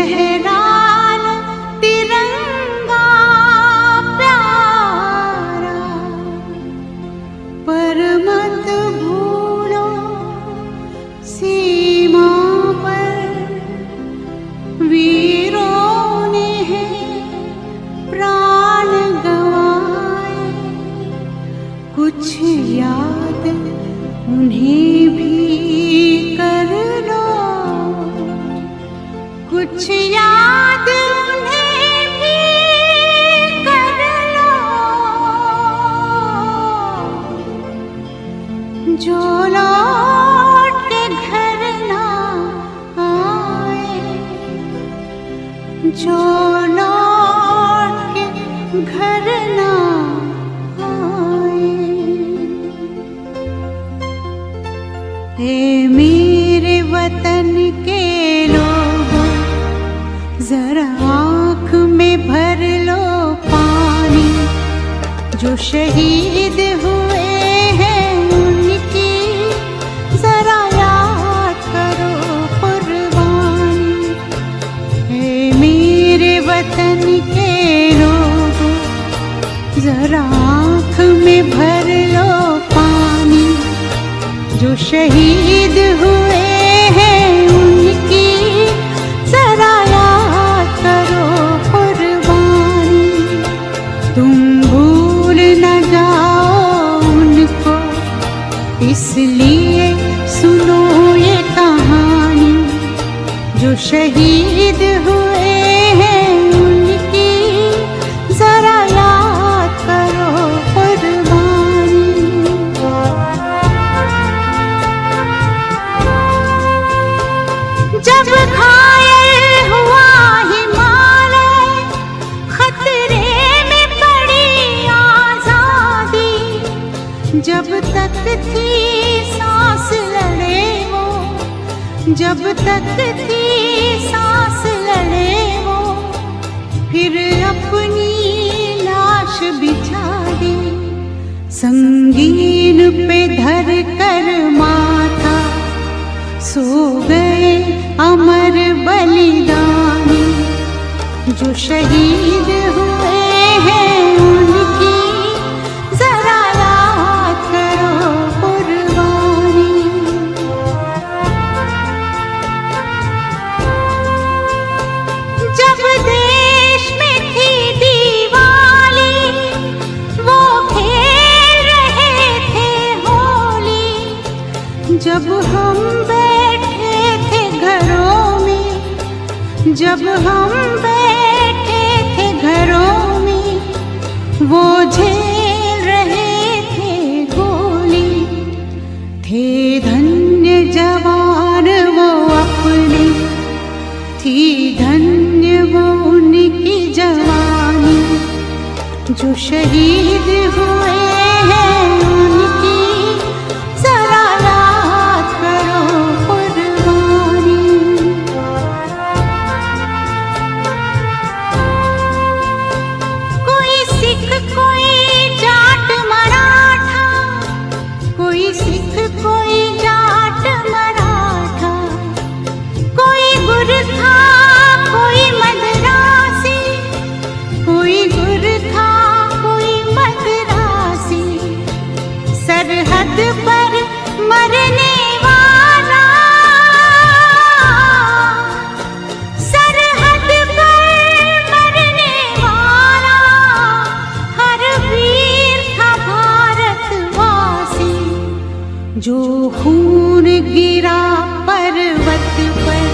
लहरान तिरंगा प्यारा, पर मत भूलो सीमा पर वीरों ने है प्राण गंवाए। कुछ याद उन्हें भी कर लो, कुछ याद उन्हें भी कर लो, जो लौट के घर ना आए, जो लौट के घर ना आए। ए मेरे वतन के लोगों, जरा आँख में भर लो पानी। जो शहीद हुए हैं उनकी जरा याद करो कुर्बानी। हे मेरे वतन के लोगों, जरा आँख में भर लो पानी। जो शहीद हुए हैं उनकी जरा याद करो कुर्बानी। तुम भूल न जाओ उनको, इसलिए सुनो ये कहानी। जो शहीद हुए हैं उनकी जरा याद करो कुर्बानी। जब घायल हुआ हिमालय, खतरे में पड़ी आजादी। जब तक थी सांस लड़े वो, जब तक थी सांस लड़े वो, फिर अपनी लाश बिछा दी। संगीन पे धर कर माथा सो गए अमर बलिदानी। जो शहीद हुए हैं उनकी जरा याद करो कुर्बानी। जब देश में थी दिवाली, वो खेल रहे थे होली। जब हम जब हम बैठे थे घरों में, वो झेल रहे थे गोली। थे धन्य जवान वो अपने, थी धन्य वो उनकी जवानी। जो शहीद हुए हैं उनकी जरा याद करो कुर्बानी। कोई जाट मराठा, कोई सिख कोई जाट मराठा, कोई गुरखा कोई मद्रासी, कोई गुरखा कोई मद्रासी। सरहद पर मरने वाला, सरहद पर मरने वाला, हर वीर था भारतवासी। जो खून गिरा पर्वत पर,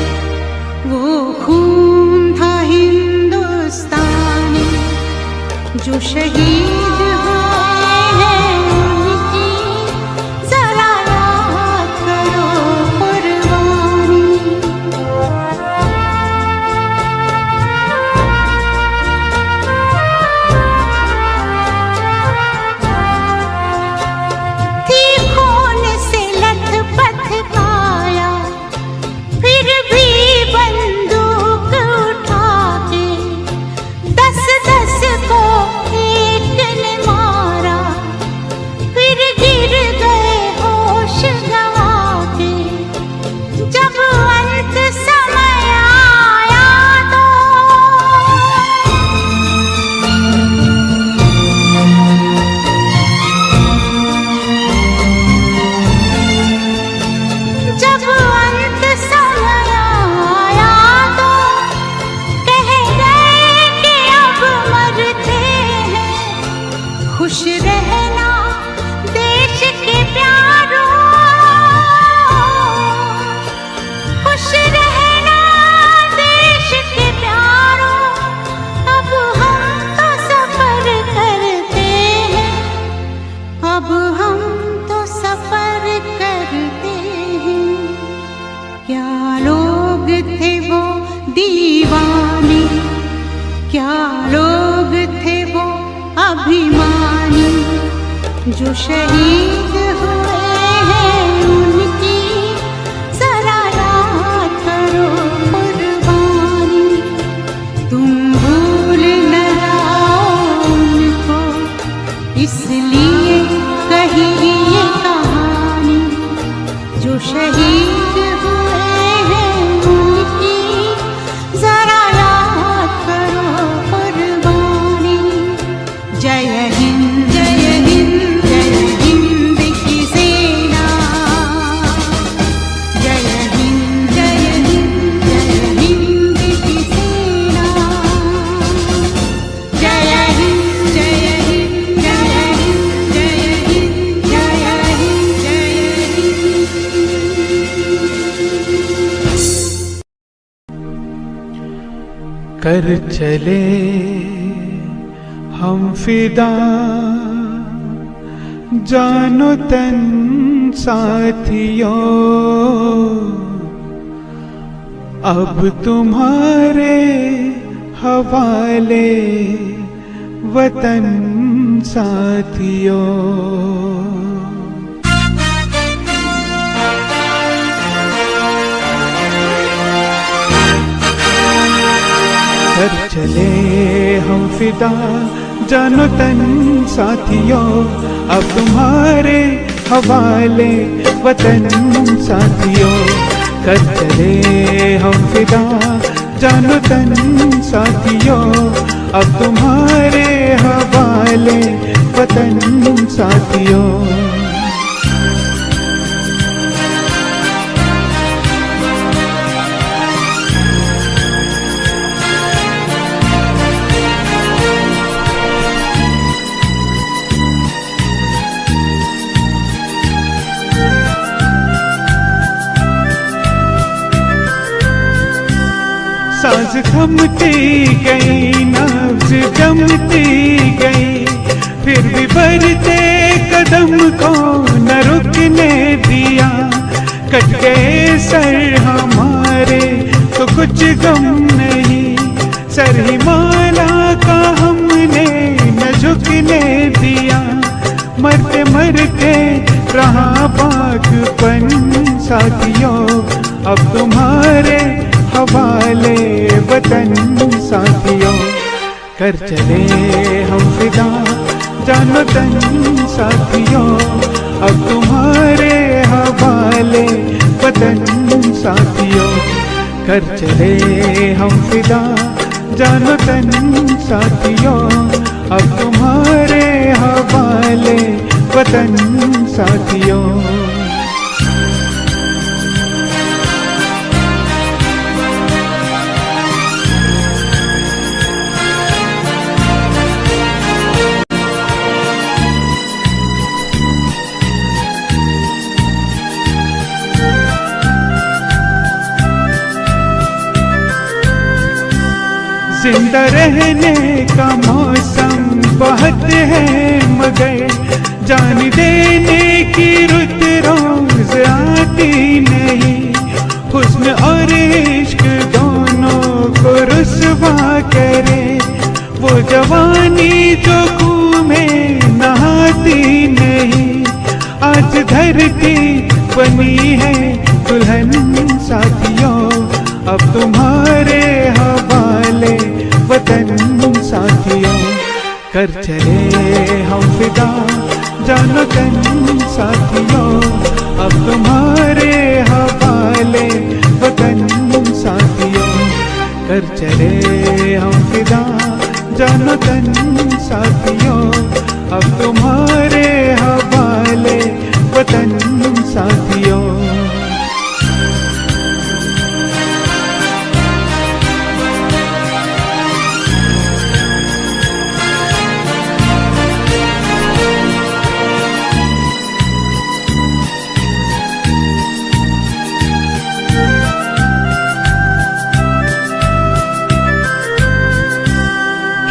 वो खून था हिंदुस्तानी। जो शहीद हुए हैं उनकी जरा याद करो कुर्बानी। थी खून से लथपथ काया, फिर भी बंदूक उठा के 10-10 को एक जो शहीद हुए हैं उनकी जरा याद करो कुर्बानी। तुम भूल न जाओ उनको, इसलिए कही ये कहानी। जो शहीद हुए हैं उनकी जरा याद करो कुर्बानी। जय हिंद जय हिंद जय हिंद की सेना। जय हिंद जय हिंद जय हिंद की सेना। जय हिंद जय हिंद जय हिंद जय हिंद जय हिंद जय हिंद। कर चले हम फिदा जानो तन साथियों, अब तुम्हारे हवाले वतन साथियों। कर चले हम फिदा जानो तन साथियों, अब तुम्हारे हवाले वतन साथियों। कर चले हम फिदा जानो तन साथियों, अब तुम्हारे हवाले वतन साथियों। सांस थमती गई, नब्ज़ जमती गई, फिर भी बढ़ते कदम को न रुकने दिया। कट गए सर हमारे तो कुछ गम नहीं, सर हिमाला का हमने न झुकने दिया। मरते मरते रहा बागपन साथियों, अब तुम्हारे हवाले वतन साथियों। कर चले हम फिदा जानो तन साथियों, अब तुम्हारे हवाले वतन साथियों। कर चले हम फिदा जानो तन साथियों, अब तुम्हारे हवाले वतन साथियों। जिंदा रहने का मौसम बहुत है, मगर जान देने की रुत रोज आती नहीं। हुस्न और इश्क दोनों को रुसवा करे, वो जवानी जो खून में नहाती नहीं। आज धरती बनी है दुल्हन साथियों, अब तुम्हारे हवाले वतन साथियों। कर चले हम फिदा जानो तन साथियों, अब तुम्हारे हवाले वतन साथियों। कर चले हम फिदा जानो तन साथियों, अब तुम्हारे हवाले वतन साथियों।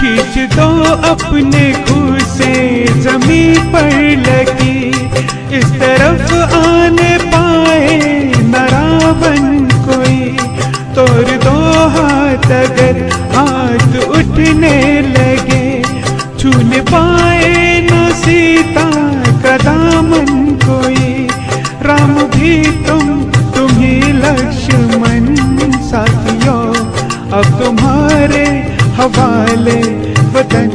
खींच दो अपने खूह से जमीन पर लगी, इस तरफ आने पाए न रावण कोई। तोड़ दो हाथ अगर हाथ उठने लगे, छूने पाए न सीता तुम्हारे हवाले वतन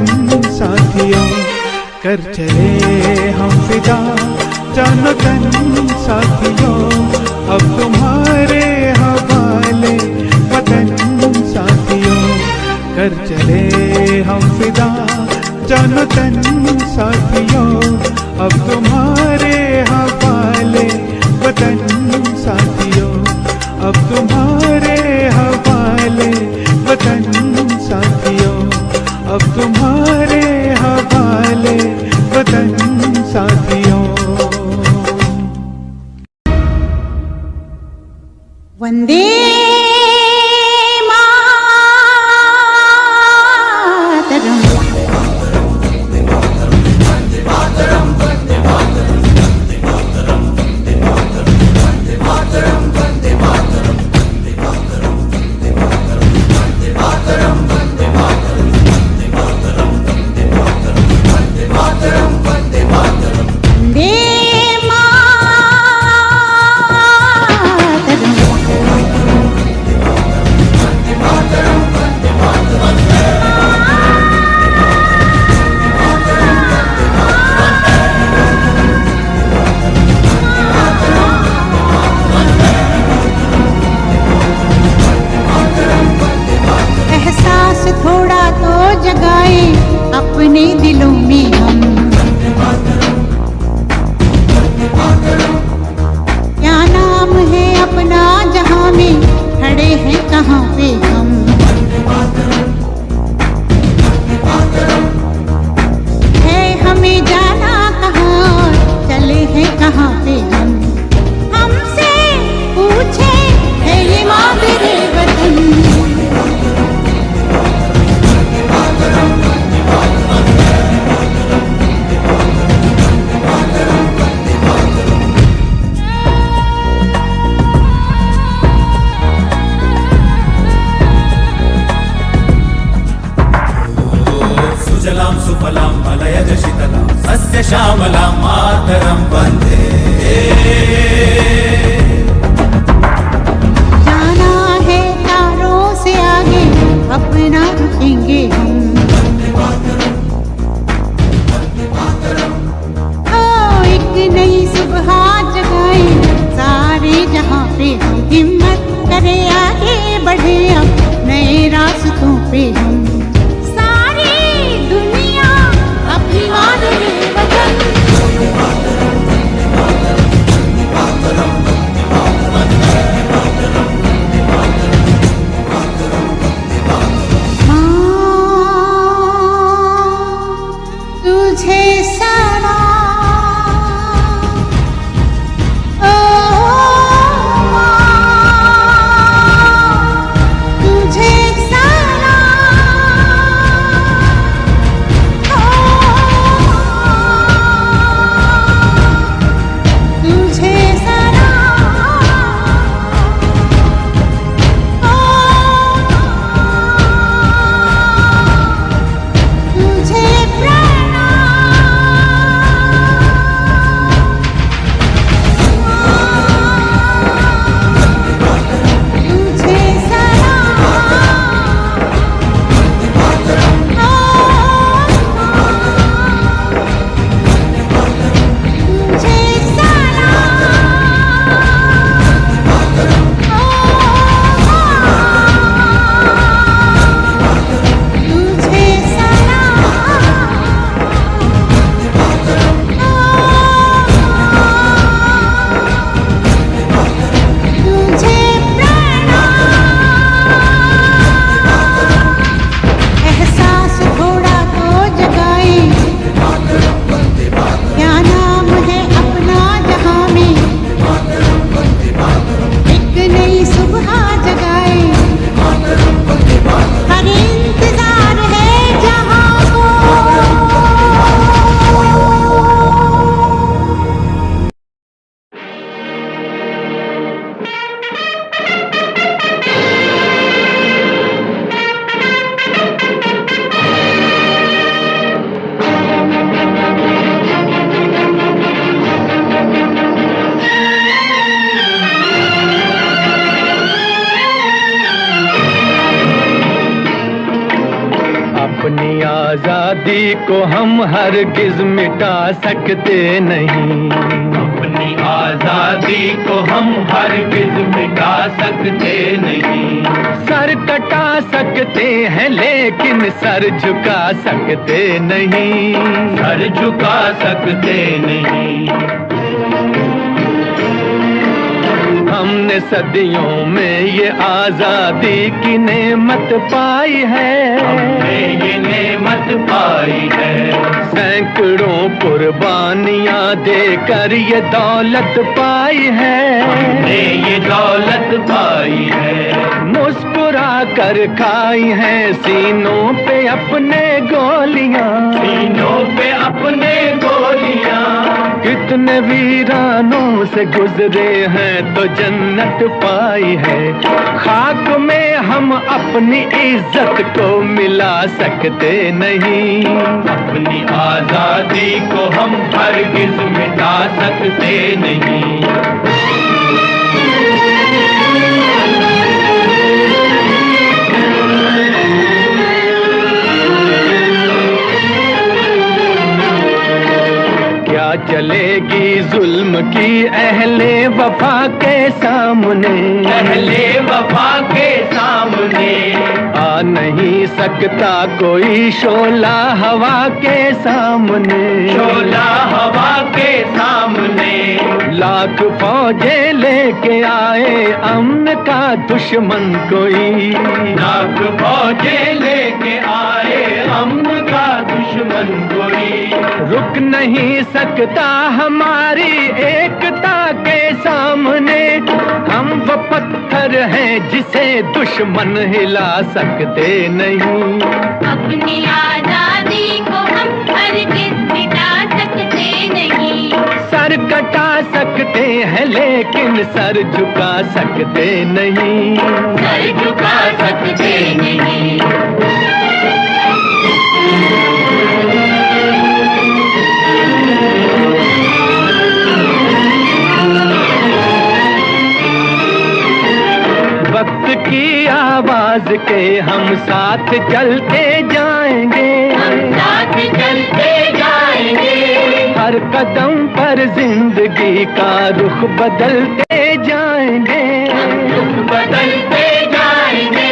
साथियों। कर चले हम फिदा जानो तन साथियों, अब तुम्हारे हवाले वतन साथियों। कर चले हम फिदा जानो तन साथियों, अब तुम्हारे हवाले वतन साथियों। अब तुम्हारे हवाले वतन साथियों, अब तुम्हारे हवाले वतन साथियों। वंदे थोड़ा तो जगाए अपने दिलों में हम। क्या नाम है अपना जहां में, खड़े हैं कहाँ पे हम। है हमें जाना कहाँ, चले हैं कहाँ पे हम। हमसे पूछे है ये मादरे वतन। अपनी आजादी को हम हरगिज मिटा सकते नहीं, अपनी आजादी को हम हरगिज मिटा सकते नहीं। सर कटा सकते हैं लेकिन सर झुका सकते नहीं, सर झुका सकते नहीं। हमने सदियों में ये आजादी की नेमत पाई है, हमने ये नेमत पाई है। सैकड़ों कुर्बानियां देकर ये दौलत पाई है, हमने ये दौलत पाई है। मुस्कुरा कर खाई है सीनों पे अपने गोलियां, सीनों पे अपने गोलियां। कितने वीरानों से गुजरे हैं तो जन्नत पाई है। खाक में हम अपनी इज्जत को मिला सकते नहीं, अपनी आजादी को हम हरगिज मिटा सकते नहीं। चलेगी जुल्म की अहले वफा के सामने, अहले वफा के सामने। आ नहीं सकता कोई शोला हवा के सामने, शोला हवा के सामने। लाख फौजें लेके आए अमन का दुश्मन कोई, लाख फौजें लेके आए अमन का दुश्मन कोई। रुक नहीं सकता हमारी एकता के सामने। हम वो पत्थर हैं जिसे दुश्मन हिला सकते नहीं, अपनी आजादी को हम हरगिज मिटा सकते नहीं। सर कटा सकते हैं लेकिन सर झुका सकते नहीं, सर झुका सकते नहीं। वक्त की आवाज के हम साथ चलते जाएंगे, हम साथ चलते जाएंगे। हर कदम पर जिंदगी का रुख बदलते जाएंगे, रुख बदलते जाएंगे।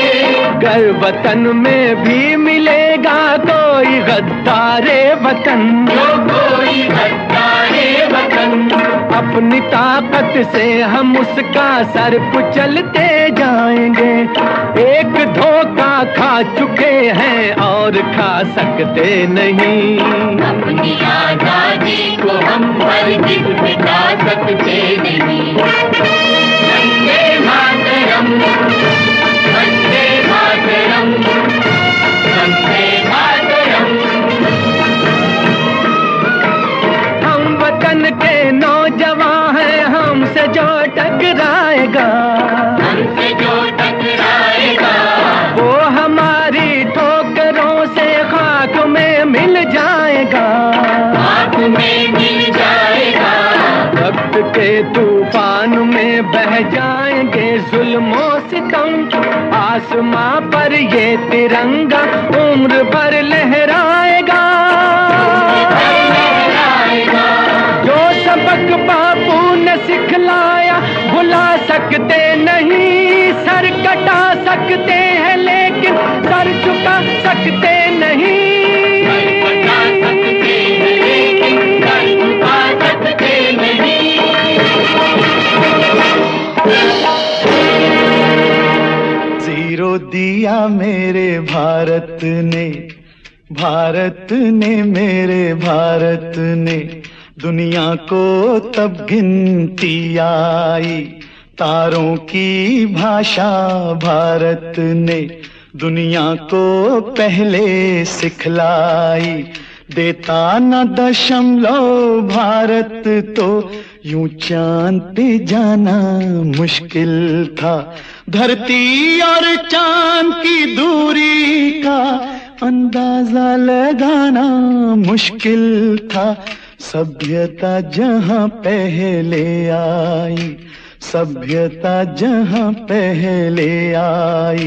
गर वतन में भी मिलेगा कोई गद्दारे वतन, जो कोई गद्दारे वतन। अपनी ताकत से हम उसका सर कुचलते जाएंगे। एक धोखा खा चुके हैं और खा सकते नहीं, अपनी आजादी को हम हरगिज मिटा सकते नहीं। वंदे मातरम, वंदे मातरम, वंदे मातरम। हम वतन के नौजवान हैं, हमसे जो टकराएगा, हमसे जो टकराएगा, वो हमारी ठोकरों से खाक में मिल जाएगा, खाक में मिल जाएगा। वक्त के तूफान में बह जाएंगे जुल्मों सितम। आसमां पर ये तिरंगा उम्र भर लहराएगा। जो सबक बापू ने सिखलाया भुला सकते नहीं। सर कटा सकते हैं लेकिन सर झुका सकते नहीं, सर कटा सकते हैं लेकिन सर झुका सकते नहीं। जीरो दिया मेरे भारत ने, भारत ने मेरे भारत ने। दुनिया को तब गिनती आई, तारों की भाषा भारत ने दुनिया को पहले सिखलाई। देता न दशमलव भारत तो यूं चांद पे जाना मुश्किल था। धरती और चांद की दूरी का अंदाजा लगाना मुश्किल था। सभ्यता जहां पहले आई, सभ्यता जहां पहले आई,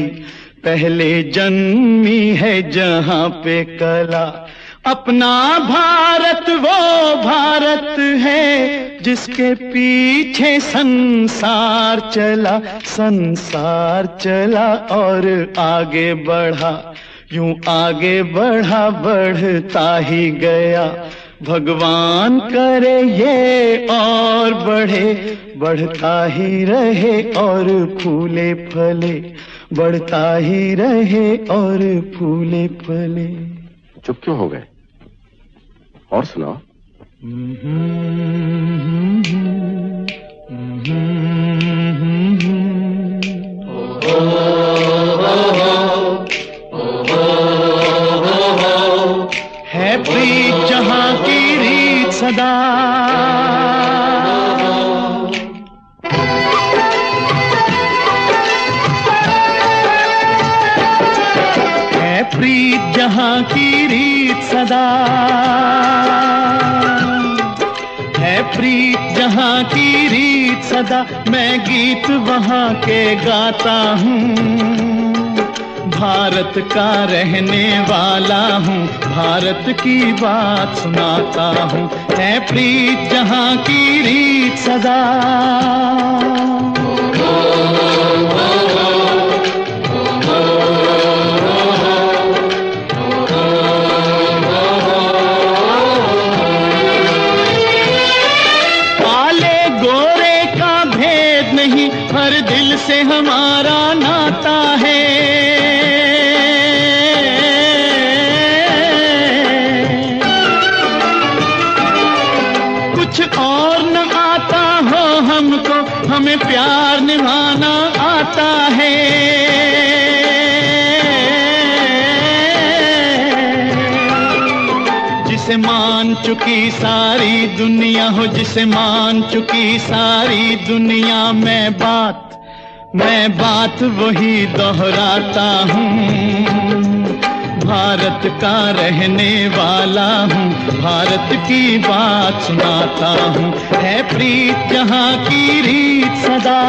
पहले जन्मी है जहां पे कला। अपना भारत वो भारत है जिसके पीछे संसार चला, संसार चला और आगे बढ़ा, यूं आगे बढ़ा बढ़ता ही गया। भगवान करे ये और बढ़े, बढ़ता ही रहे और फूले फले, बढ़ता ही रहे और फूले फले। चुप क्यों हो गए? और सुनाओ। है प्रीत जहां की रीत सदा, है प्रीत जहां की रीत सदा, है प्रीत जहां की रीत सदा। मैं गीत वहां के गाता हूँ, भारत का रहने वाला हूँ, भारत की बात सुनाता हूँ। है प्रीत जहां की रीत सदा। काले गोरे का भेद नहीं, हर दिल से हमारा नाता है। और न आता हो हमको, हमें प्यार निभाना आता है। जिसे मान चुकी सारी दुनिया हो, जिसे मान चुकी सारी दुनिया, मैं बात वही दोहराता हूँ। भारत का रहने वाला हूँ, भारत की बात सुनाता हूँ। है प्रीत जहां की रीत सदा।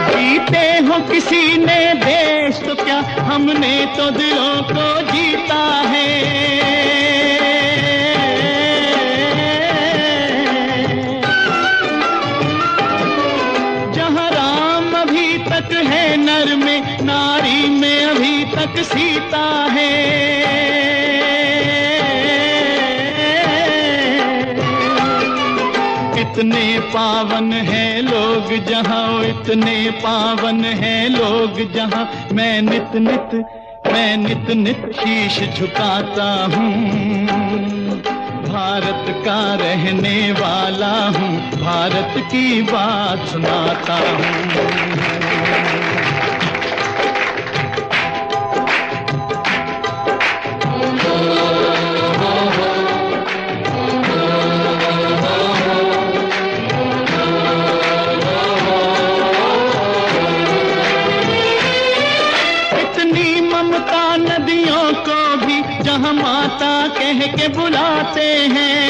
जीते हो किसी ने देश तो क्या, हमने तो दिलों को जीता है। है नर में, नारी में अभी तक सीता है। इतने पावन है लोग जहां, इतने पावन है लोग जहां, मैं नित नित शीश झुकाता हूँ। भारत का रहने वाला हूँ, भारत की बात सुनाता हूँ। नदियों को भी जहां माता कह के बुलाते हैं।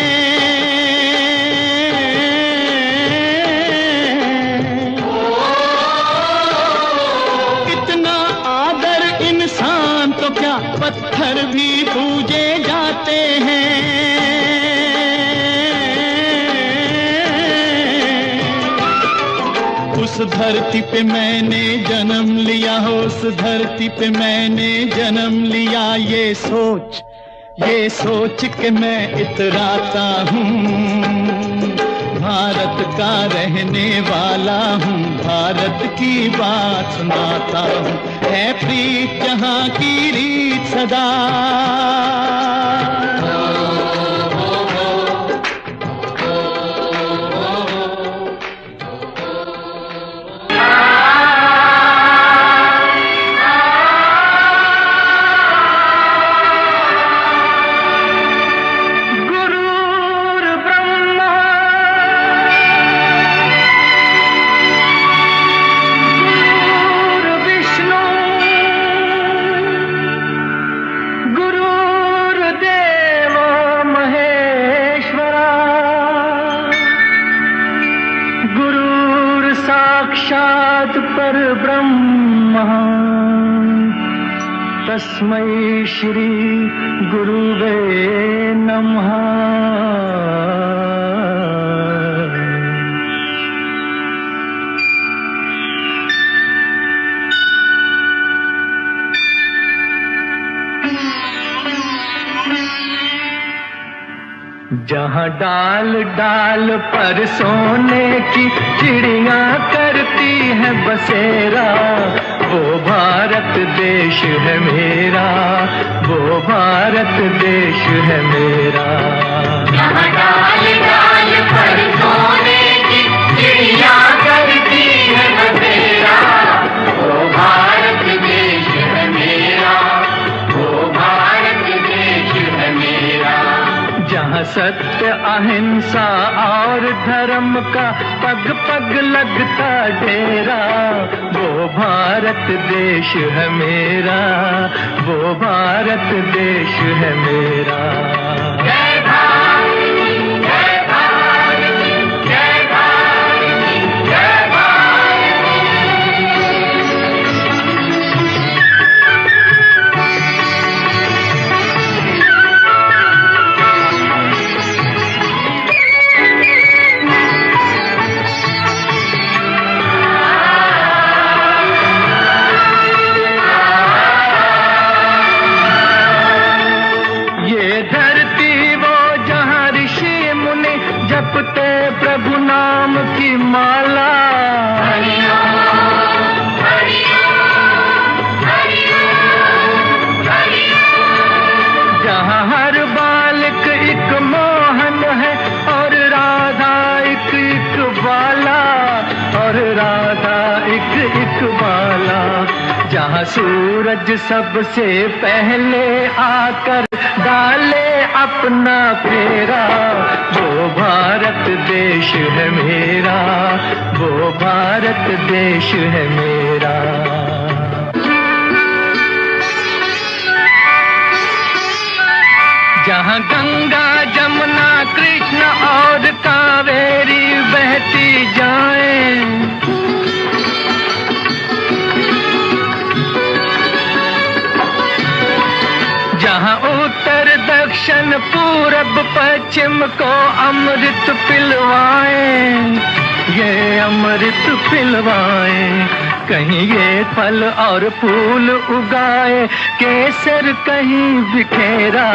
कितना आदर इंसान तो क्या, पत्थर भी पूजे जाते हैं। उस धरती पे मैंने जन्म लिया हो, उस धरती पे मैंने जन्म लिया। ये सोच के मैं इतराता हूँ। भारत का रहने वाला हूँ, भारत की बात सुनाता हूँ। है प्रीत जहां की रीत सदा। परब्रह्म तस्मै श्री गुरुवे नमः। जहाँ डाल डाल पर सोने की चिड़िया करती है बसेरा, वो भारत देश है मेरा, वो भारत देश है मेरा। जहाँ डाल डाल पर सोने की चिड़िया करती है बसेरा, वो भारत देश है मेरा, वो भारत देश है मेरा। जहाँ सत्य अहिंसा और धर्म का पग पग लगता डेरा, वो भारत देश है मेरा, वो भारत देश है मेरा। जय भारत, जय भारत, जय भारत, जय भारत। जपते प्रभु नाम की माला, जहाँ हर बालक एक मोहन है और राधा एक एक बाला, और राधा एक एक बाला। जहाँ सूरज सबसे पहले आकर डाले अपना फेरा, वो भारत देश है मेरा, वो भारत देश है मेरा। जहाँ गंगा जमुना कृष्ण और कावेरी बहती जाएं, जहाँ उत्तर दक्षिण पूरब पश्चिम को अमृत पिलवाएं, ये अमृत पिलवाएं। कहीं ये फल और फूल उगाए, केसर कहीं बिखेरा,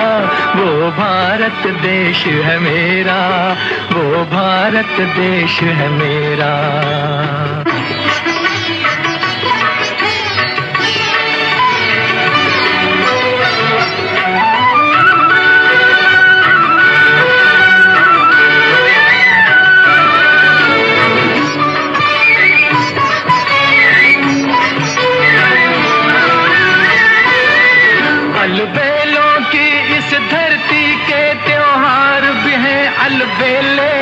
वो भारत देश है मेरा, वो भारत देश है मेरा। अलबेलों की इस धरती के त्योहार भी हैं अलबेले,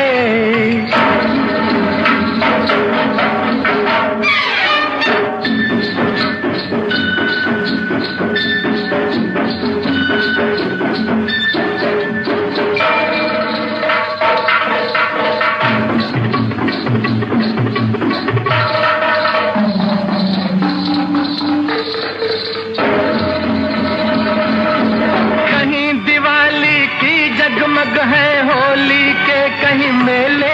जगमग है होली के कहीं मेले,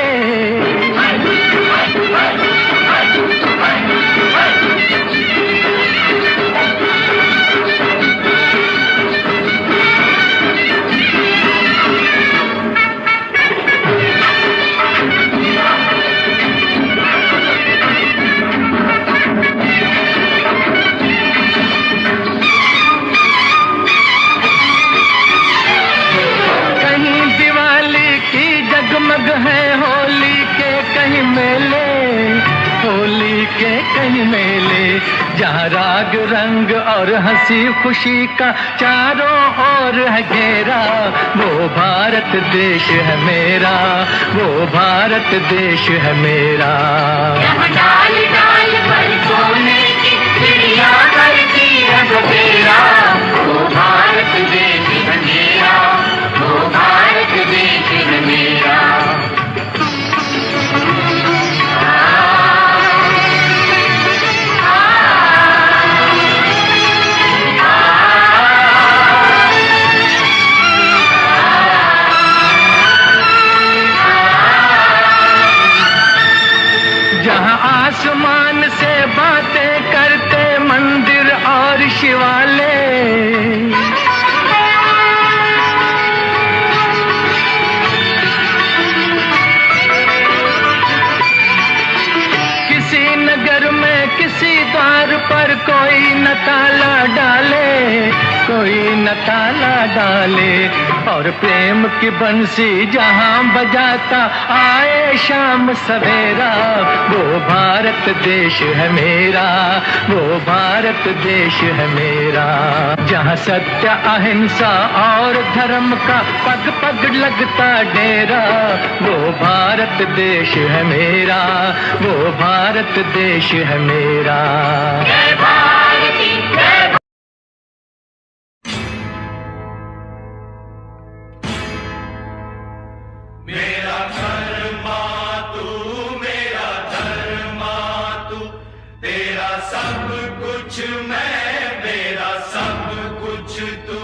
जगमग है होली के कहीं मेले, होली के कहीं मेले। जहाँ राग रंग और हंसी खुशी का चारों ओर है घेरा, वो भारत देश है मेरा, वो भारत देश है मेरा। जहाँ डाल डाल पर सोने की चिड़िया करती है बसेरा, वो भारत देश है मेरा, वो भारत देश है मेरा। न ताला डाले, और प्रेम की बंसी जहां बजाता आए शाम सवेरा, वो भारत देश है मेरा, वो भारत देश है मेरा। जहां सत्य अहिंसा और धर्म का पग पग लगता डेरा, वो भारत देश है मेरा, वो भारत देश है मेरा। जय भारती जय। मेरा धर्मा तू, मेरा धर्मा तू, तेरा सब कुछ मैं, मेरा सब कुछ तू।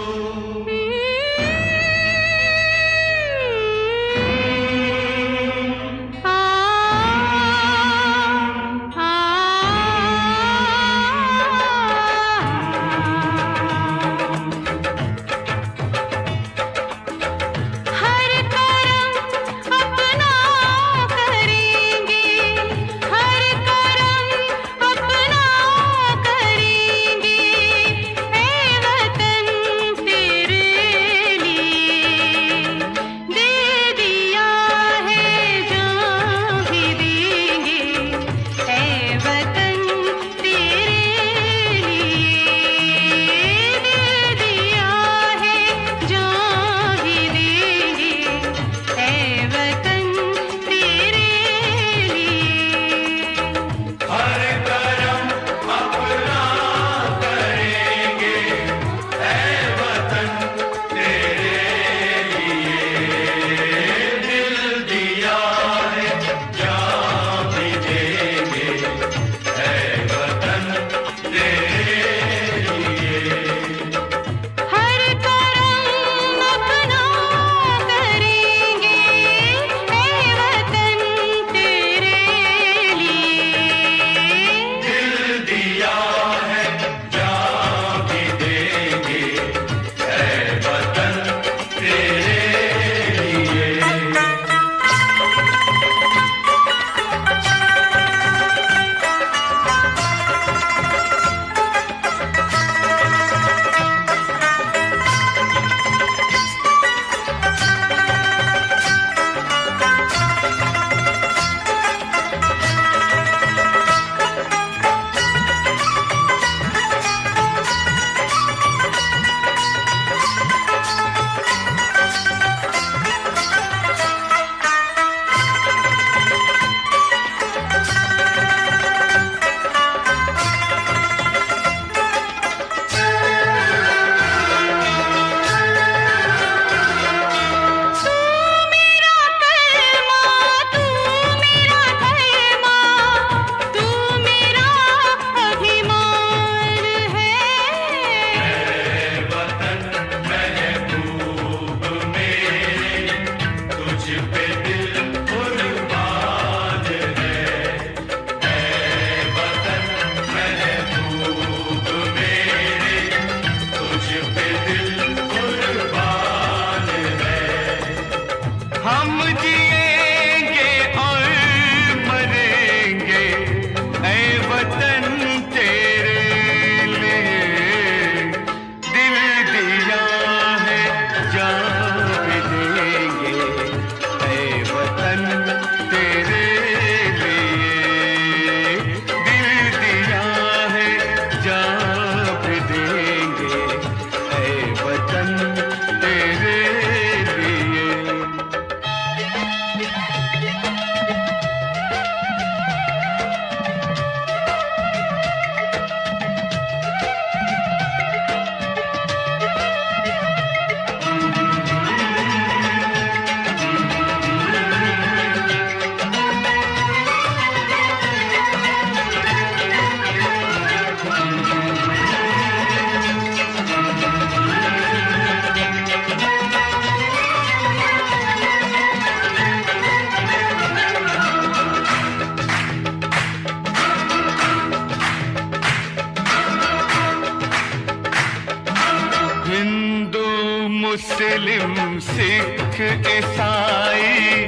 मुस्लिम सिख ईसाई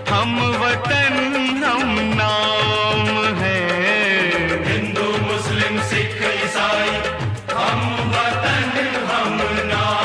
हम वतन हम नाम है। हिंदू मुस्लिम सिख ईसाई हम वतन हम नाम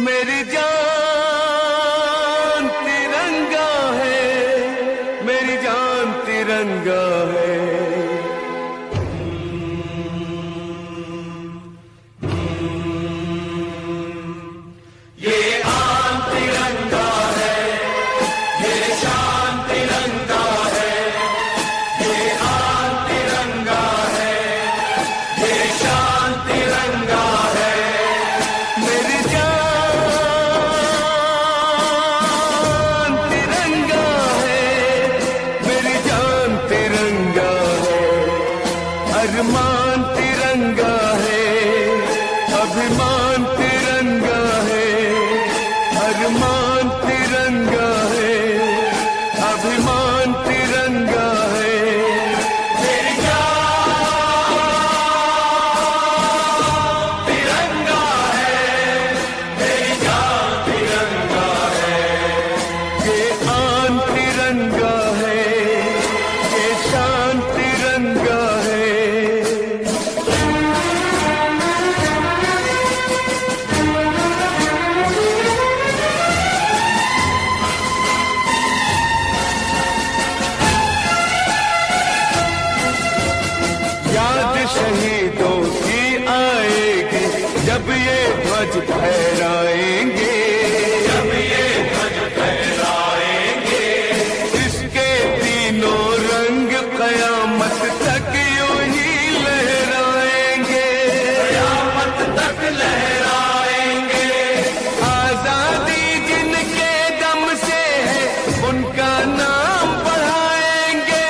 मेरी जान तिरंगा है, मेरी जान तिरंगा है। ये आन तिरंगा है, ये शान तिरंगा है, ये आन तिरंगा है, ये शान तिरंगा है। मेरी जान तिरंगा है, मेरी जान तिरंगा है। अरमान तिरंगा है, अभिमान तिरंगा है। अरमान तिरंगा है, अभिमान तिरंगा है। मेरी जान तिरंगा है, मेरी जान तिरंगा है। ये आन तिरंगा है, ये शान तिरंगा है। याद शहीदों की आएगी जब ये ध्वज फहराएंगे, जब ये ध्वज फहराएंगे। इसके तीनों रंग कयामत तक यूं ही लहराएंगे, कयामत तक लहराएंगे। आजादी जिनके दम से है उनका नाम बढ़ाएंगे।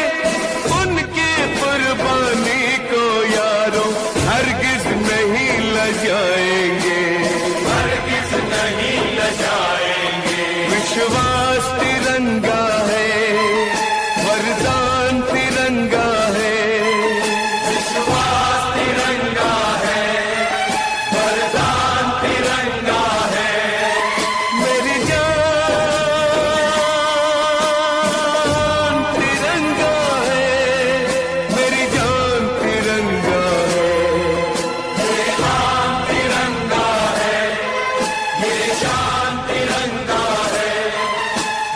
उनकी कुर्बानी को यारों हरगिज नहीं लजाएंगे, हरगिज नहीं लजाएंगे। विश्वास तिरंगा है, वरदान तिरंगा है। विश्वास तिरंगा है, वरदान तिरंगा है। मेरी जान तिरंगा है, मेरी जान तिरंगा है। ये आन तिरंगा है, ये शान तिरंगा है।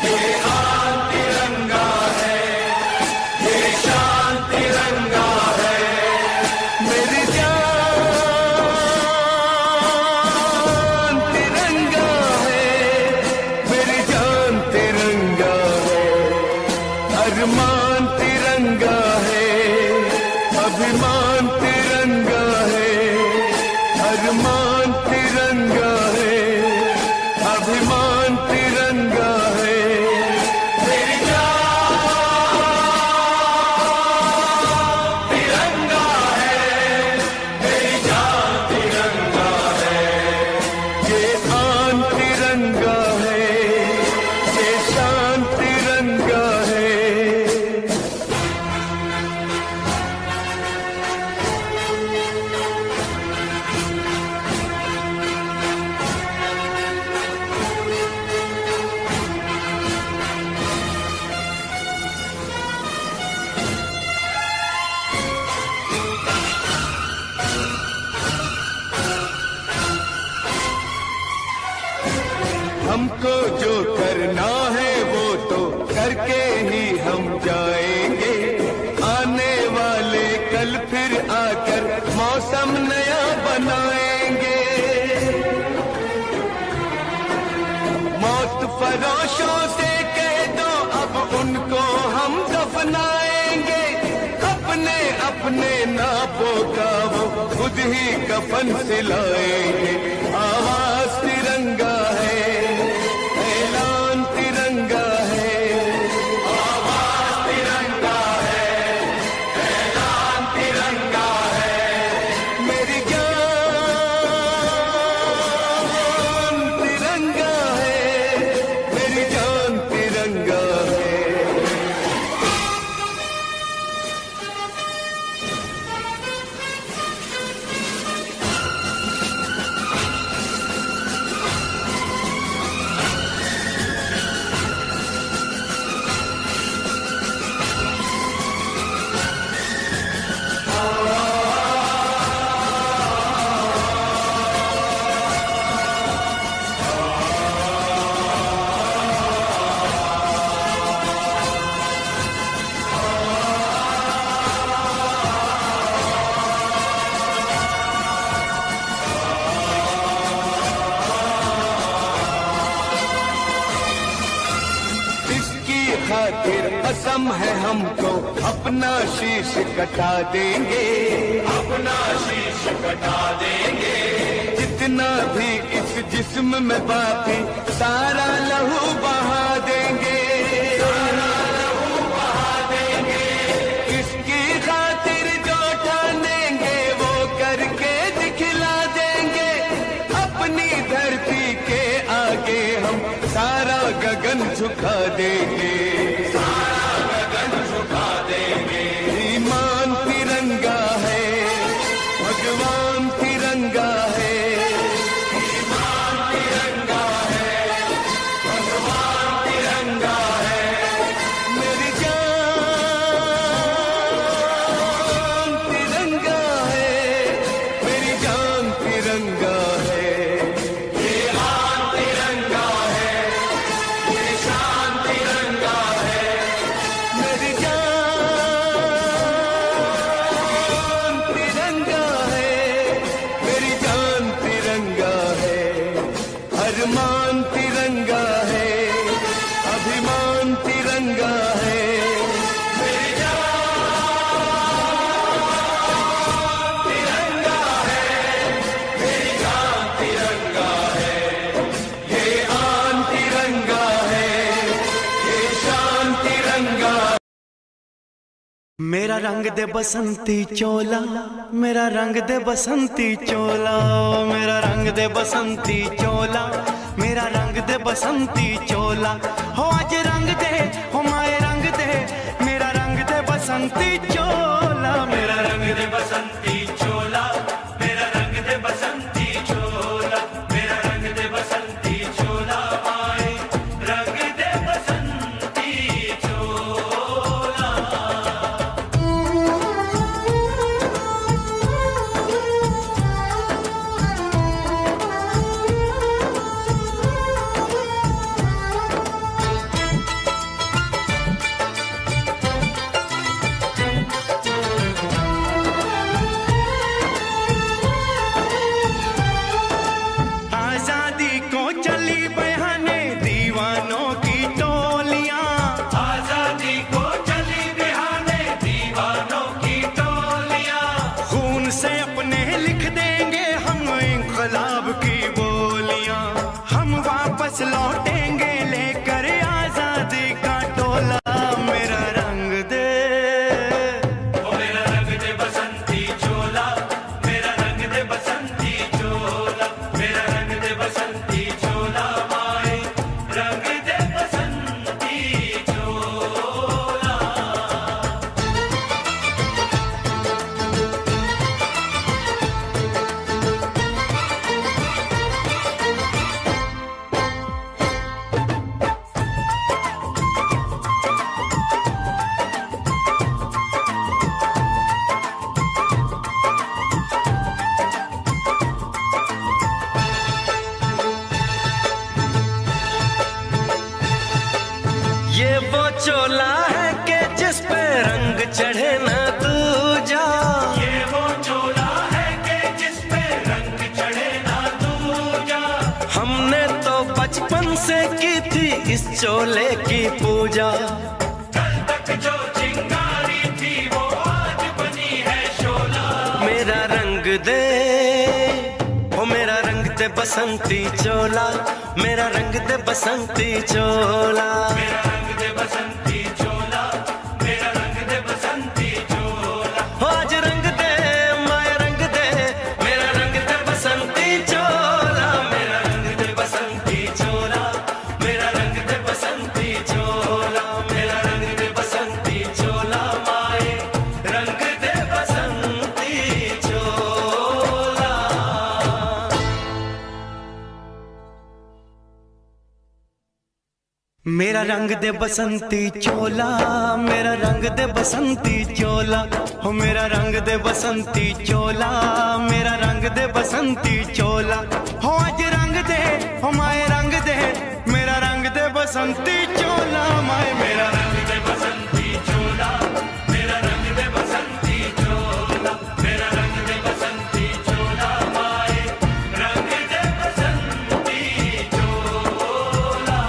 ये आन तिरंगा है, ये शान तिरंगा है। मेरी जान तिरंगा है, मेरी जान तिरंगा है। अरमान तिरंगा है, अभिमान तिरंगा है। अरमान तिरंगा है, अभिमान तिरंगा है। मेरी जान तिरंगा है, मेरी जान तिरंगा है। ये आन तिरंगा है, ये शान तिरंगा है। हमको जो करना है वो तो करके ही हम जाएंगे। आने वाले कल फिर आकर मौसम नया बनाएंगे। मौत फरोशों से कह दो अब उनको हम दफनाएंगे। अपने अपने नापों का वो खुद ही कफन सिलाएंगे। आवाज तिरंगा है, ऐलान तिरंगा है। आवाज तिरंगा है, ऐलान तिरंगा है। मेरी जान तिरंगा है, मेरी जान तिरंगा है। फिर कसम है हमको अपना शीश कटा देंगे, अपना शीश कटा देंगे। जितना भी इस जिस्म में बाकी सारा लहू बहा देंगे, सारा लहू बहा देंगे। इसकी खातिर जो ठानेंगे वो करके दिखला देंगे। अपनी धरती के आगे हम सारा गगन झुका देंगे, सारा गगन झुका देंगे। ईमान तिरंगा है, भगवान तिरंगा है, ईमान तिरंगा है, भगवान तिरंगा है। मेरी जान तिरंगा है, मेरी जान तिरंगा है। ये आन तिरंगा है, ये शान तिरंगा है। मेरी जान तिरंगा है, मेरी जान तिरंगा है। अरमान तिरंगा है, अभिमान तिरंगा है। मेरी जान तिरंगा है, मेरी जान तिरंगा है। ये आन तिरंगा है, ये शान तिरंगा। मेरा रंग दे बसंती चोला, मेरा रंग दे बसंती चोला, मेरा रंग दे बसंती चोला, मेरा रंग दे बसंती चोला। हो आज रंग दे, हो माए रंग दे, मेरा रंग दे बसंती चोला, मेरा रंग दे बसंती चोला, मेरा रंग दे बसंती चोला, मेरा रंग दे बसंती चोला, माए रंग दे बसंती चोला। आजादी को चली बहाने दीवानों की टोलियां, आजादी को चली बहाने दीवानों की टोलियां। खून से अपने लिख देंगे हम इंकलाब की बोलियां, हम वापस लौटेंगे लेकर आजादी का टोला। मेरा रंग दे, मेरा रंग दे बसंती चोला, मेरा रंग दे बसंती चोला, मेरा रंग दे बसंती चोला, माए रंग दे बसंती चोला। ये वो चोला है कि जिस पे रंग चढ़े ना दूजा, ये वो चोला है कि जिस पे रंग चढ़े ना दूजा। हमने तो बचपन से की थी इस चोले की पूजा, कल तक जो चिंगारी थी वो आज बनी है शोला। मेरा रंग दे, ओ मेरा रंग दे बसंती चोला, मेरा रंग दे बसंती चोला, मेरा रंग दे बसंती चोला, मेरा रंग दे बसंती चोला। हो आज रंग दे, माया रंग दे, मेरा रंग दे बसंती चोला, मेरा रंग दे बसंती चोला, मेरा रंग दे बसंती चोला, मेरा रंग दे बसंती चोला, माए रंग दे बसंती चोला। मेरा रंग दे बसंती चोला, मेरा रंग दे बसंती चोला, हो मेरा रंग दे बसंती चोला, मेरा रंग दे बसंती चोला। हो आज रंग दे, हो माए रंग दे, मेरा रंग दे बसंती चोला, माए मेरा रंग दे बसंती चोला, मेरा रंग दे बसंती चोला, मेरा रंग दे बसंती चोला, माए रंग दे बसंती चोला।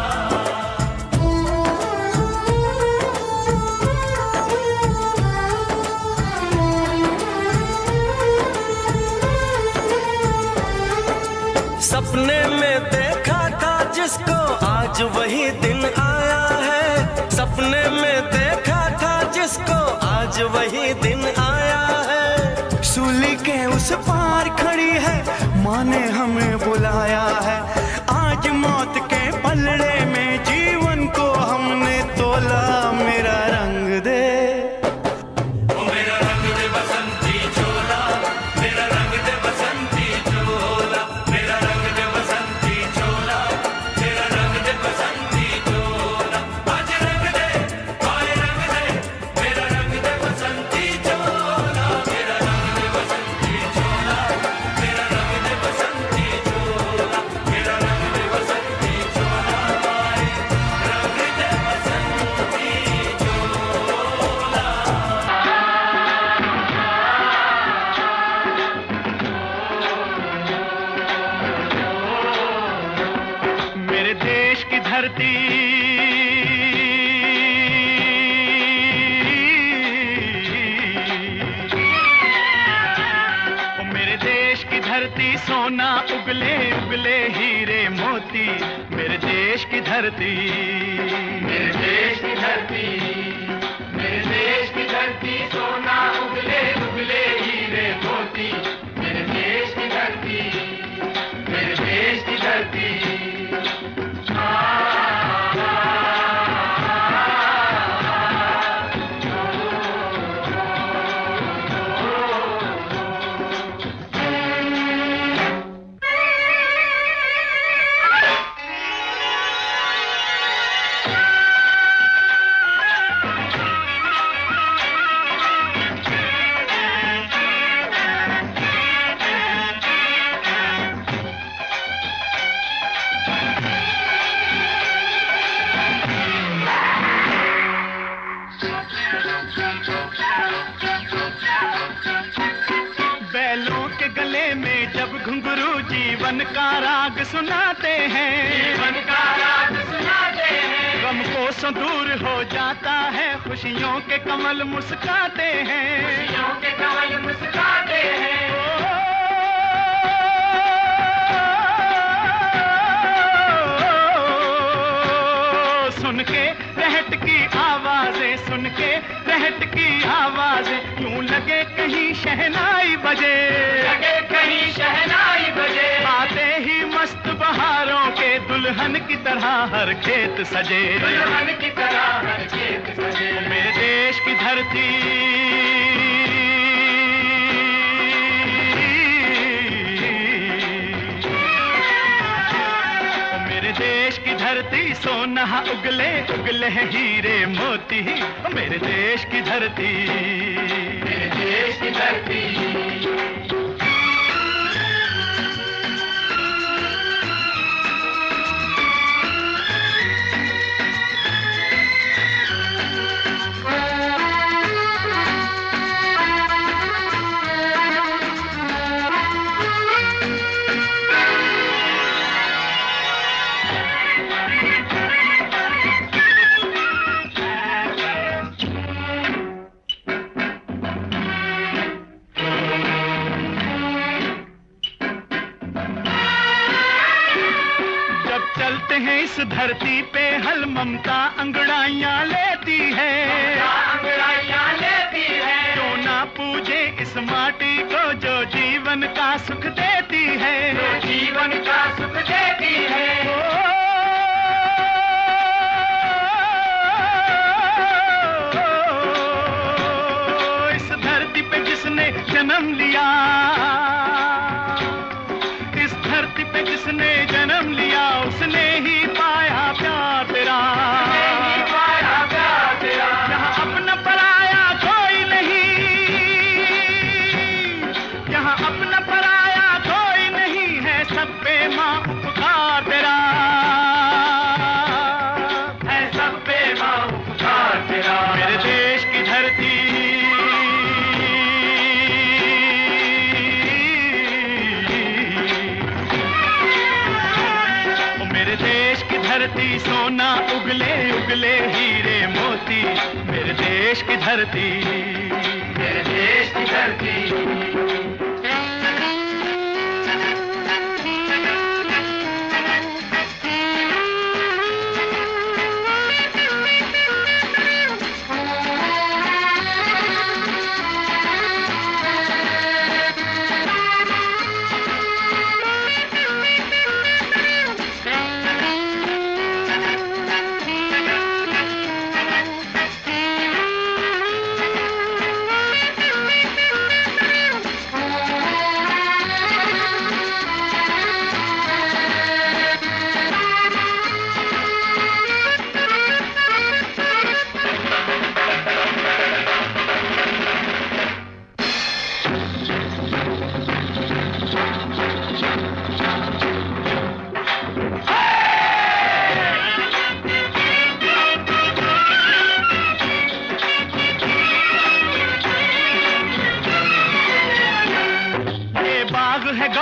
सपने में देखा था जिसको आज वही दिन आया है। सपने में देखा था जिसको आज वही दिन आया है। सूली के उस पार खड़ी है, माँ ने हमें बुलाया है। आज मौत के पलड़े में जीवन को हमने तोला। मेरा रंग दे, मेरा रंग दे बसंती चोला, मेरा रंग दे बसंती चोला, मेरा रंग दे बसंती चोला, मेरा रंग दे बसंती चोला। आज रंग दे, आए रंग दे, मेरा रंग दे बसंती चोला, मेरा रंग दे बसंती चोला, मेरा रंग दे बसंती चोला, मेरा रंग दे बसंती चोला, आए रंग दे बसंती चोला। मेरे देश की धरती, ओ मेरे देश की धरती, सोना उगले उगले हीरे मोती। मेरे देश की धरती, मेरे देश की धरती, मेरे देश की धरती, सोना उगले उगले हीरे मोती। मेरे देश की धरती, मेरे देश की धरती। बैलों के गले में जब घुंघरू जीवन का राग सुनाते हैं, जीवन का राग सुनाते हैं। गम को सो दूर हो जाता है, खुशियों के कमल मुस्काते हैं। खुशियों के कमल मुस्काते हैं। सुन के रहट की आवाजें, सुन के रहट की आवाजें, यूं लगे कहीं शहनाई बजे, लगे कहीं शहनाई बजे। आते ही मस्त बहारों के दुल्हन की तरह हर खेत सजे। दुल्हन की तरह हर खेत सजे। मेरे देश की धरती, मेरे देश की धरती, सोना उगले उगले हीरे मोती। मेरे देश की धरती, मेरे देश की धरती। चलते हैं इस धरती पे हल, ममता अंगड़ाइयां लेती है, अंगड़ाइयां लेती है। जो ना पूजे इस माटी को, जो जीवन का सुख देती है, जो जीवन का सुख देती है। इस धरती पे जिसने जन्म लिया, इस धरती पे जिसने जन्म लिया, उसने ही पाया प्यार तेरा, पाया प्यार तेरा। यहाँ अपना पराया कोई नहीं, यहाँ अपना पराया कोई नहीं है, सब पे माँ उपकार तेरा है, सब पे माँ उपकार तेरा। मेरे देश की धरती, मेरे देश की धरती, सोना उगले उगले हीरे मोती। मेरे देश की धरती, मेरे देश की धरती।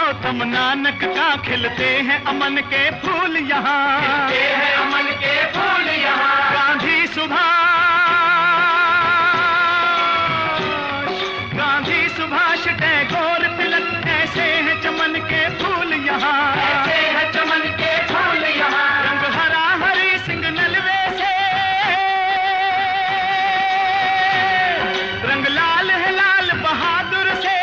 गौतम नानक का खिलते हैं अमन के फूल यहाँ, खिलते हैं अमन के फूल यहाँ। गांधी सुभाष टैगोर तिलक ऐसे हैं चमन के फूल यहाँ, ऐसे हैं चमन के फूल यहाँ। रंग हरा हरी सिंह नलवे से, रंग लाल है लाल बहादुर से,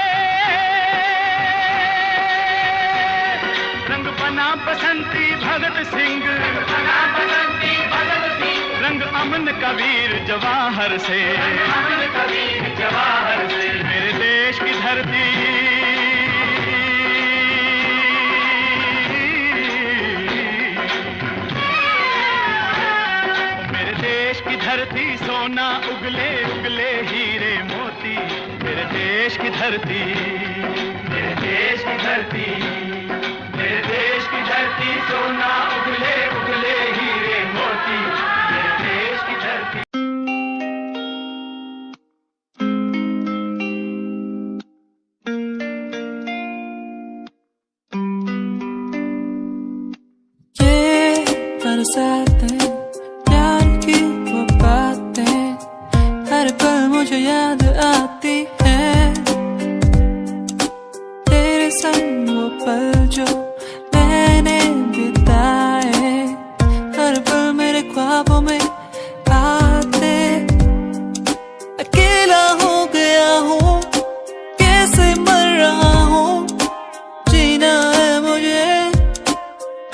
रंग बना बसंती भगत सिंह, बना बसंती भगत सिंह। रंग अमन कबीर जवाहर से, अमन कबीर जवाहर से। मेरे देश की धरती धरती सोना उगले उगले हीरे मोती। मेरे देश की धरती, मेरे देश की धरती, मेरे देश की धरती सोना उगले उगले हीरे मोती। मेरे देश की धरती। ये बरसातें प्यार की वो बातें हर पल मुझे याद आती है, तेरे संग वो पल जो मैंने बिताए हर पल मेरे ख्वाबों में आते। अकेला हो गया हूँ कैसे मर रहा हूँ, जीना है मुझे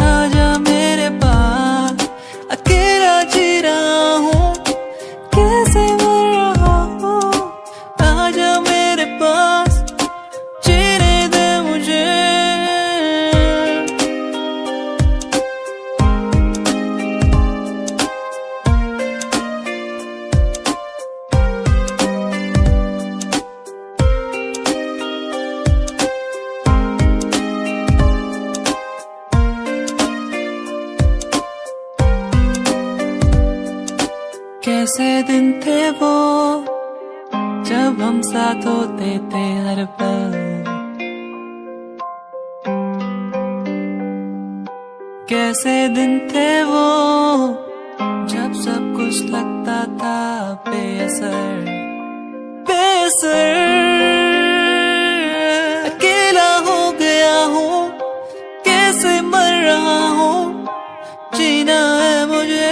आजा मेरे पास। अकेला जी रहा हूँ कैसे मर रहा हूँ, आजा मेरे पास जीने दे मुझे। कैसे दिन थे वो जब हम साथ होते थे हर पल, कैसे दिन थे वो जब सब कुछ लगता था बेअसर बेअसर। अकेला हो गया हूँ कैसे मर रहा हूँ, जीना है मुझे।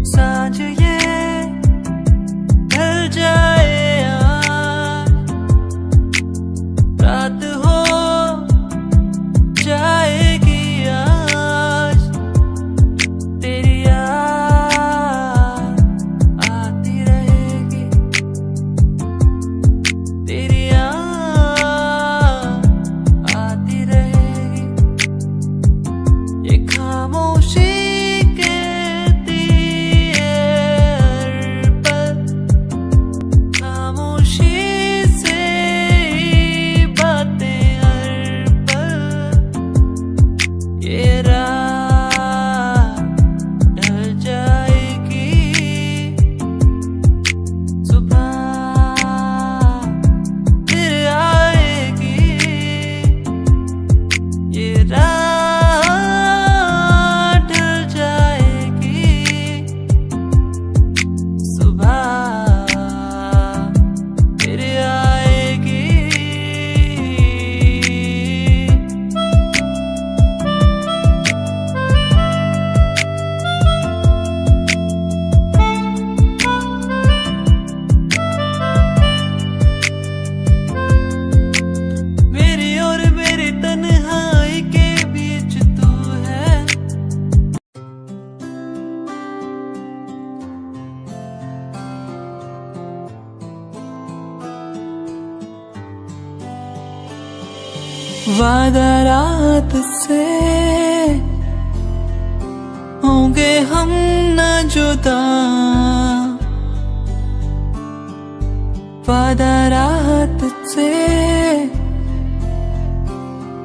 सांझ ये ढल जाए आज, रात हो जाएगी आज, तेरी याद आती रहेगी, तेरी याद आती रहेगी। ये खामोशी वादा रात से होंगे हम न जुदा, वादा रात से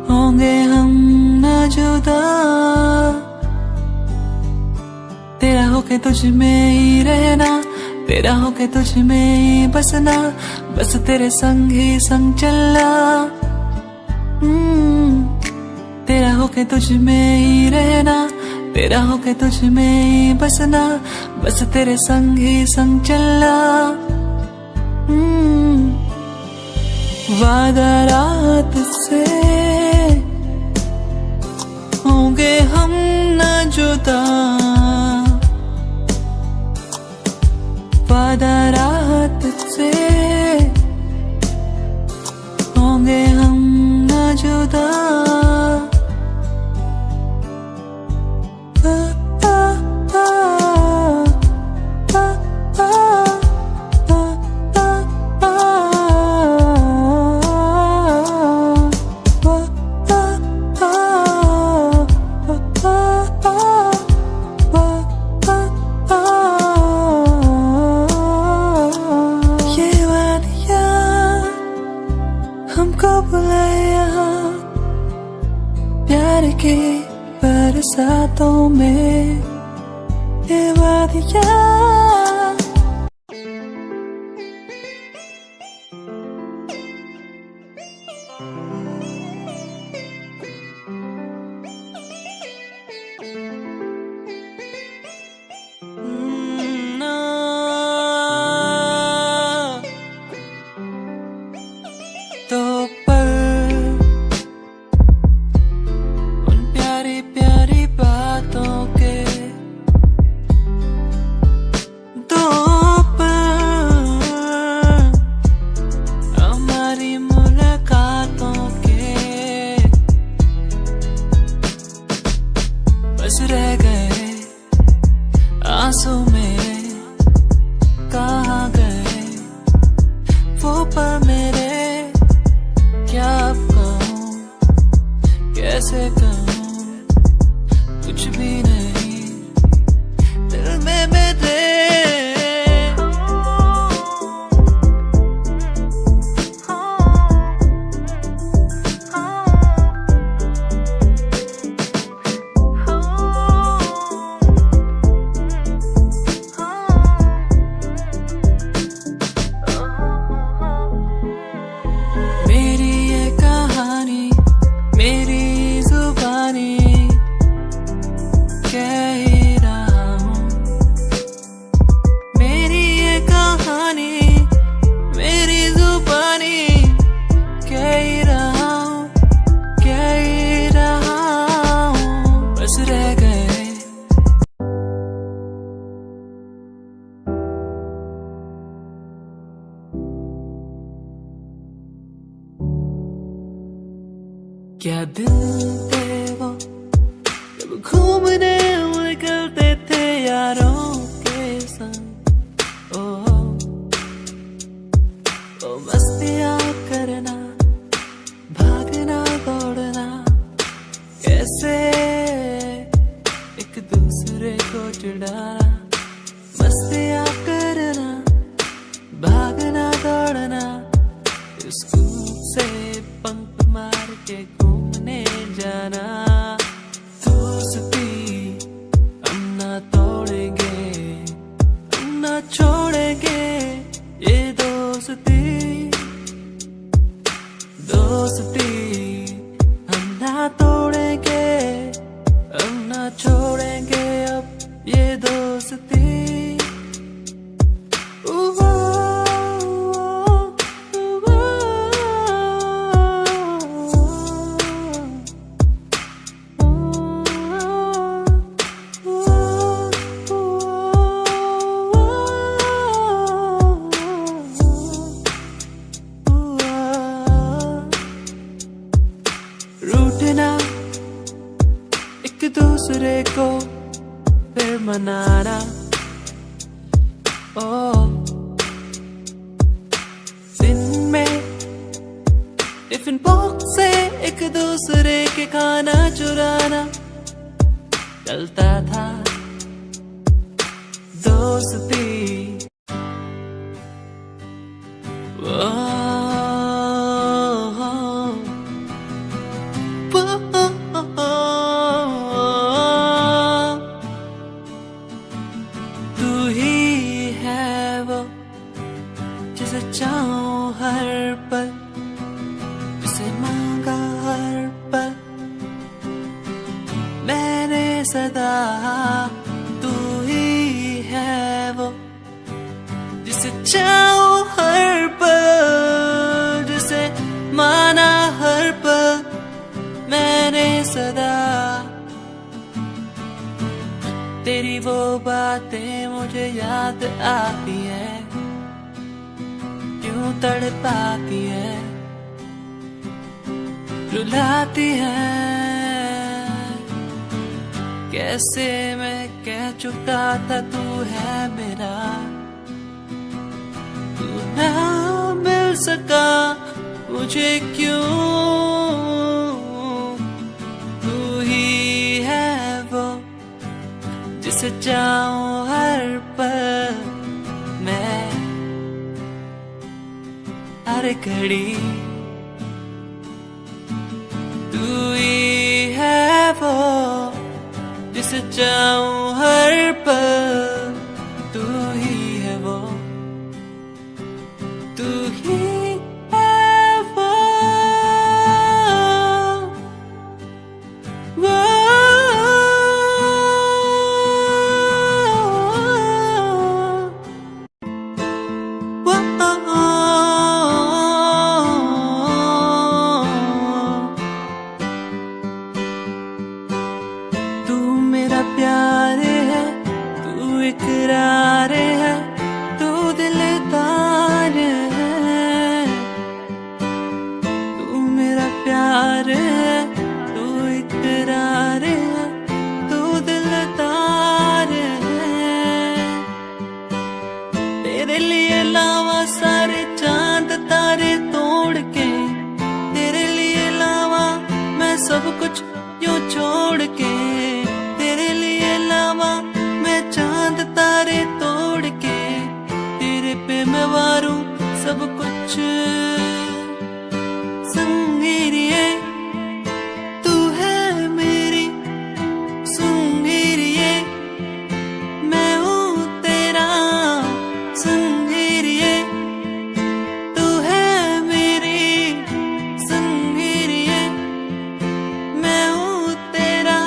होंगे हम न जुदा, तेरा होके तुझ में ही रहना, तेरा होके तुझ में ही बसना, बस तेरे संग ही संग चलना। तेरा होके तुझ में ही रहना, तेरा होके तुझ में ही बसना, बस तेरे संग ही संग चलना। वादा रात से होंगे हम न जुदा, वादा रात से होंगे हम न जुदा। हमको बुलाया प्यार के बरसातों में, ये वादियाँ तो पर उन प्यारी प्यारी बातों के दो पर हमारी मुलाकातों के बस रह गए आंसू मेरे, कहाँ गए वो पल मेरे, क्या अब कहूँ कैसे कहूँ, कुछ भी नहीं दिल में मेरे। मेरी ये कहानी, मेरी जुबानी, कह ही रहा हूँ। मेरी ये कहानी, मेरी जुबानी, कह ही रहा हूँ, कह ही रहा हूँ, बस रह गए क्या दिन थे वो जब घूमने निकलते थे यारों के संग। ओ मस्तियाँ करना, भागना दौड़ना, कैसे एक दूसरे को जुड़ाना। मस्तियाँ करना, भागना दौड़ना, स्कूल से पंख मार के घूमने जाना। दोस्ती हम ना तोड़ेंगे, हम ना छोड़ेंगे ये दोस्ती, दोस्ती हम ना तोड़ेंगे, हम ना छोड़ेंगे अब ये दोस्ती। रूठना एक दूसरे को फिर मनाना। दिन में टिफिन बॉक्स से एक दूसरे के खाना चुराना चलता था दोस्ती। मैंने सदा तू ही है वो जिसे चाहूं हर पल, जिसे माना हर पल। मैंने सदा तेरी वो बातें मुझे याद आती है, क्यों तड़पाती है, रुलाती है। कैसे मैं कह चुका था तू है मेरा, तू ना मिल सका मुझे क्यों। तू ही है वो जिसे चाहूं हर पल मैं, हर घड़ी। तू ही है वो जिसे चाहूं हर पल, तू ही है वो, तू ही है वो, वो। तू मेरा प्यार है, तू इकरार है, तू दिलदार है। तू मेरा प्यार है, तू इकरार है, तू दिलदार है। तेरे लिए लावा सारे चांद तारे तोड़ के, तेरे लिए लावा मैं सब कुछ यूं छोड़ के। तेरे लिए लावा मैं चांद तारे तोड़ के, तेरे पे मैं वारूं सब कुछ। संगीरिए तू है मेरी, संगीरिए मैं हूँ तेरा। संगीरिए तू है मेरी, संगीरिए मैं हूँ तेरा।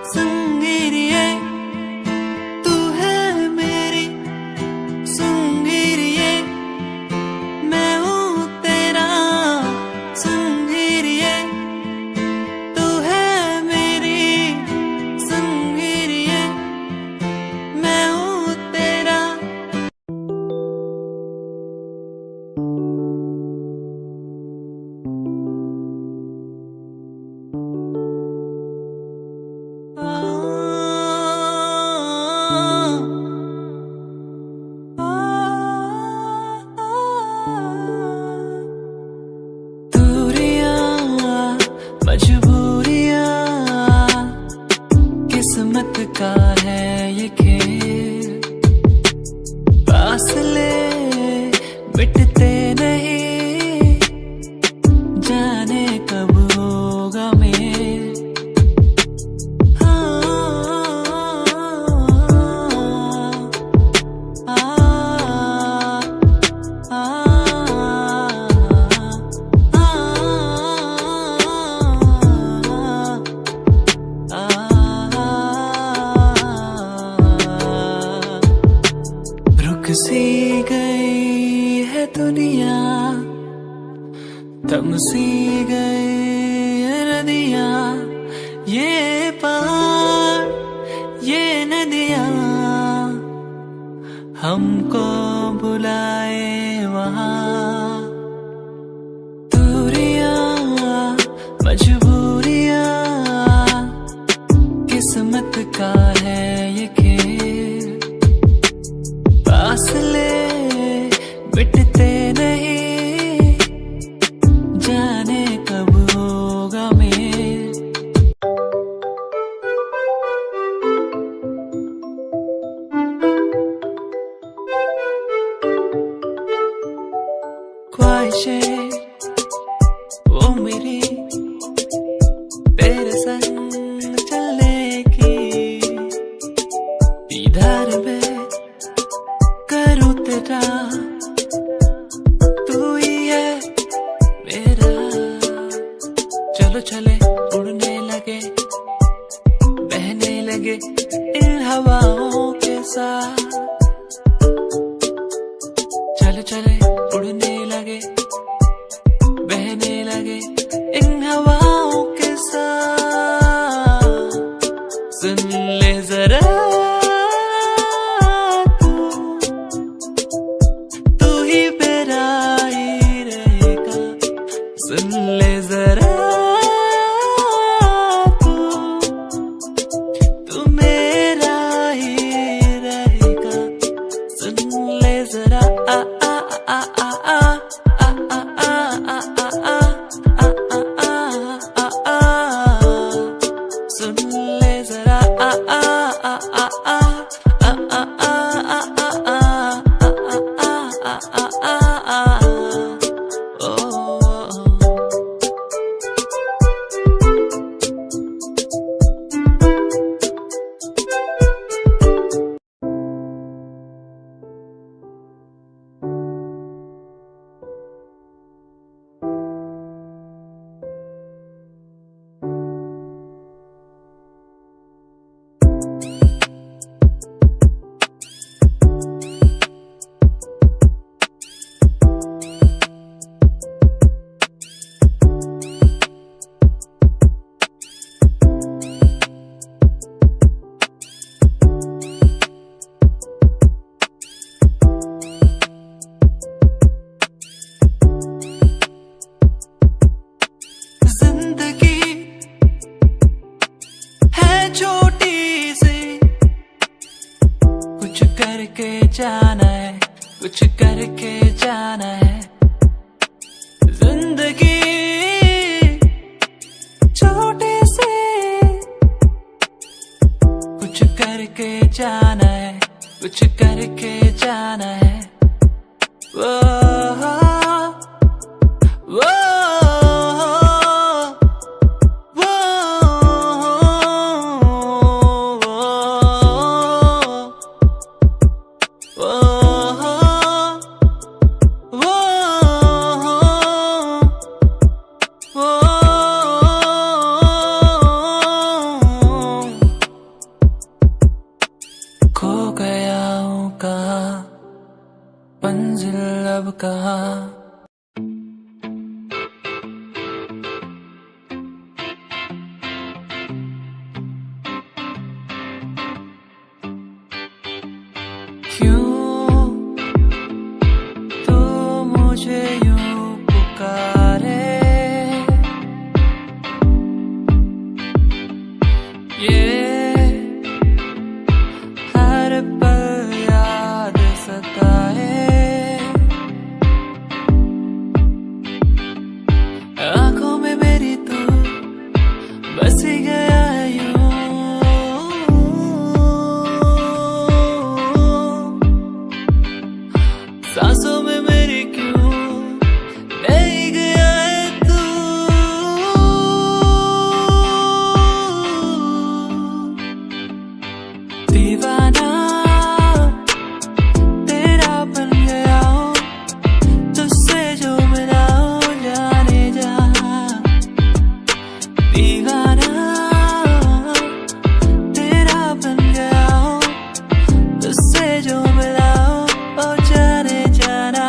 संगीरिए तू है मेरी, संगीरिए मैं हूँ तेरा। संगीरिए तू है मेरी, संगीरिए मैं हूँ तेरा। दूरियां मजबूरियां किस्मत का है ये खेल, फासले मिटते नहीं, जाने कब होगा मेल। रुक सी गई है दुनिया, थम सी गई है नदियाँ, ये पहाड़ ये नदियाँ हमको बुलाए वहाँ। दूरियां मजबूरियां किस्मत का है ये खेल, फासले मिटते नहीं, जाने कब होगा मेल। ख्वाहिशें चले उड़ने लगे, बहने लगे इन हवाओं के साथ। चले चले उड़ने लगे, बहने लगे इन हवाओं के साथ। सुन ले जरा तू ही मेरा ही रहेगा। सुन ले जरा तू मेरा ही रहेगा। सुन ले जरा आ आ आ आ आ आ आ आ आ आ आ। सुन ले जरा आ आ आ आ आ आ आ आ आ आ। जाना है, कुछ करके जाना है। जिंदगी छोटे से कुछ करके जाना है, कुछ करके जाना है। वो खो गया हूँ कहाँ, मंजिल अब कहाँ। क्यों तू मुझे यूं पुकारे, ये हर पल याद सताए। आंखों में मेरी तू बस ही गया है यूं, सांसों में मेरी क्यों रह गया है तू। दीवाना तेरा बन गया हूँ, तुझसे जो मिला हूँ जाने जा। दीवाना तेरा बन गया हूँ, तुझसे जो मिला हूँ ओ जाने जाना।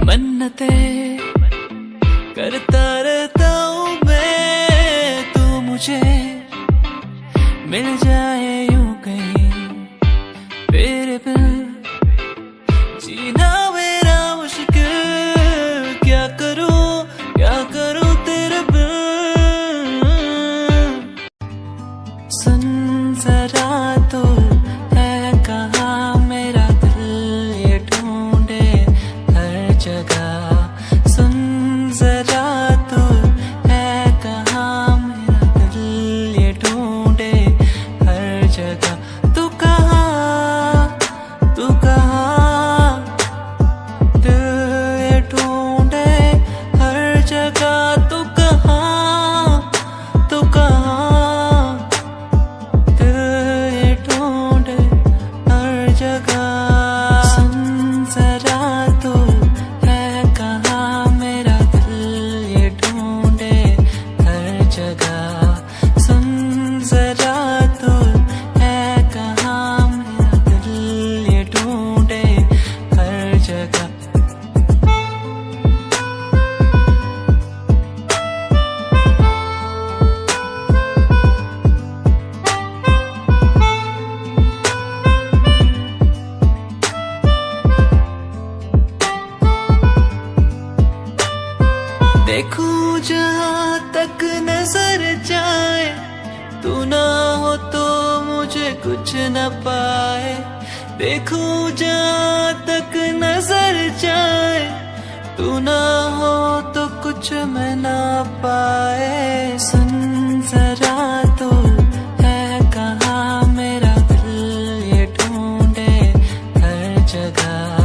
मन्नतें करता रहता हूँ मैं, तू मुझे मिल जाए यूं कहीं। तेरे बिन जीना मेरा मुश्किल, क्या करूँ तेरे बिन। सुन जरा तो है कहाँ मेरा दिल, ये ढूंढे हर जगह। सुन जरा तो है कहाँ मेरा दिल, ये ढूंढे हर न पाए, देखूं जहाँ तक नजर जाए, तू ना हो तो कुछ मैं ना पाए। सुन जरा तू है कहाँ, मेरा दिल ये ढूंढे हर जगह।